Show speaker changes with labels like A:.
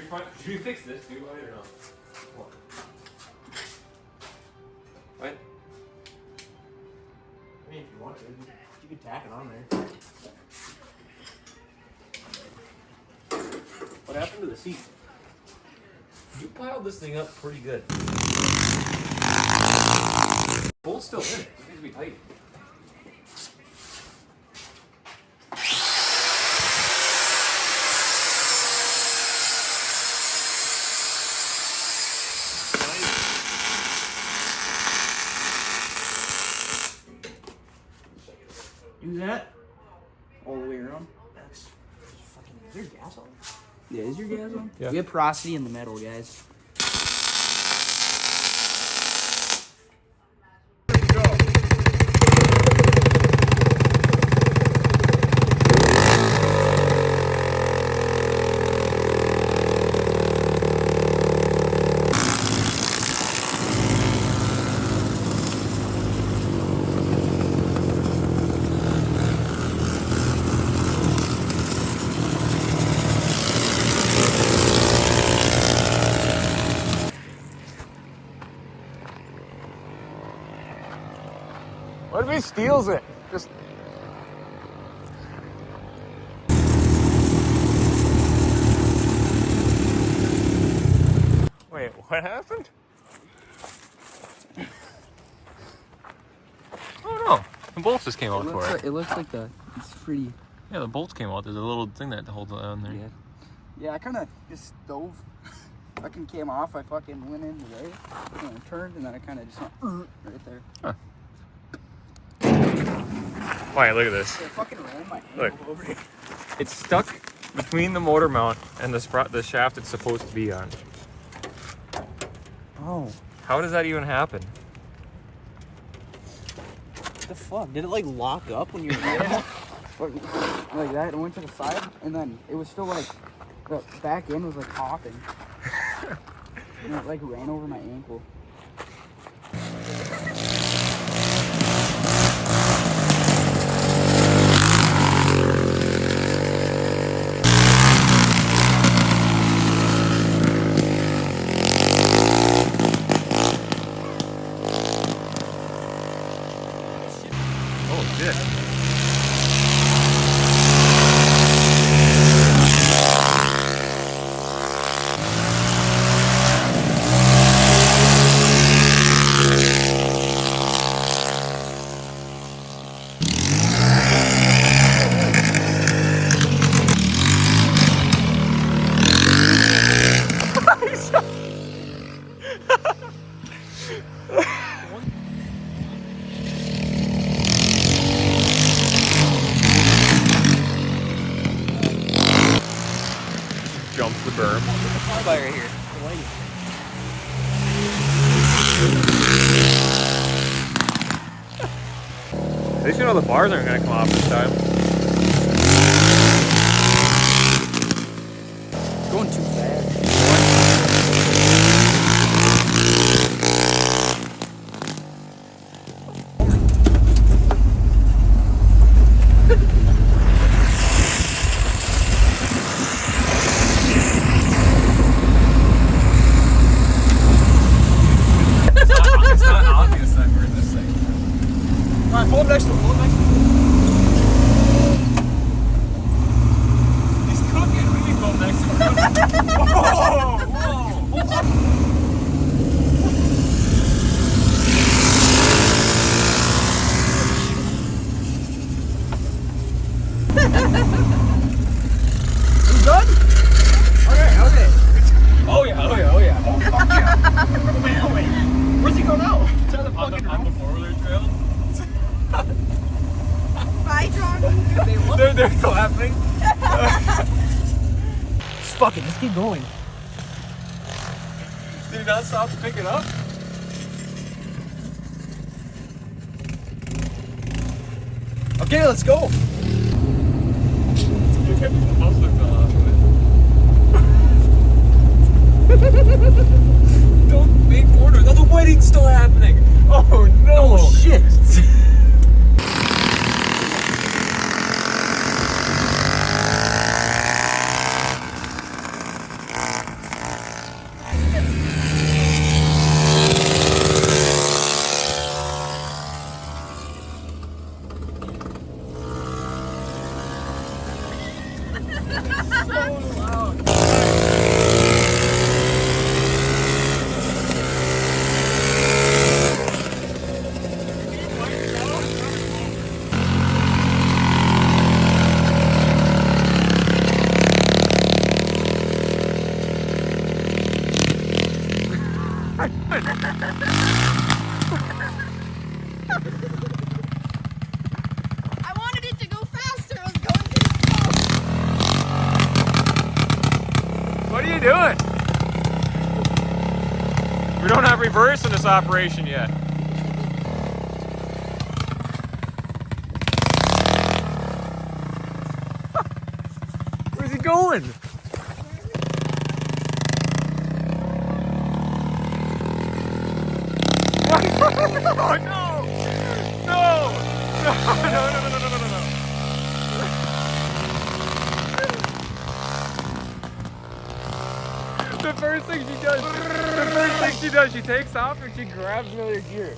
A: front. Should we fix this too, right, or no? What?
B: I mean, if you want to, you can tack it on there. What happened to the seat?
A: You piled this thing up pretty good. Bolt's still in it. It needs to be tight.
B: Do that all the way around. That's fucking. Is your gas on? Yeah, is your gas on?
A: Yeah.
B: We have porosity in the metal, guys.
A: What if he steals it? Just. Wait, what happened? Oh no, the bolts just came out for it.
B: It looks like it's pretty.
A: Yeah, the bolts came out. There's a little thing that holds it on there.
B: Yeah, I kind of just dove. Fucking came off. I fucking went in the way, turned, and then I kind of just went right there.
A: Huh. Why, look at this.
B: I fucking ran my
A: Look.
B: ankle over here.
A: It's stuck between the motor mount and the shaft it's supposed to be on.
B: Oh.
A: How does that even happen?
B: What the fuck? Did it like lock up when you were getting it? Like that and went to the side, and then it was still like the back end was like popping. And it like ran over my ankle.
A: Oh shit. Jumps the berm.
B: Fire right here.
A: At least you know the bars aren't gonna come off this time.
B: It's going too fast.
A: It's not obvious that we're in this thing.
B: Alright, pull up next to him. Pull up next to him.
A: He's cooking. What do you mean go next to him? Whoa!
B: You done? Okay.
A: Oh yeah, oh yeah, oh yeah.
B: Oh fuck yeah. Wait. Where's he going now? It's on the fucking
A: On the four-wheeler trail.
C: Bye, John.
A: They're clapping.
B: Fuck it, let's keep going.
A: Did he not stop to pick it up?
B: Okay, let's go.
A: The muffler fell off of it. Don't make orders. Oh, the wedding's still happening. Oh no.
B: Oh shit.
C: I wanted it to go faster. I was going too slow.
A: What are you doing? We don't have reverse in this operation yet. Where's he going? Oh no! No! No! No! No! The first thing she does, she takes off and she grabs another gear.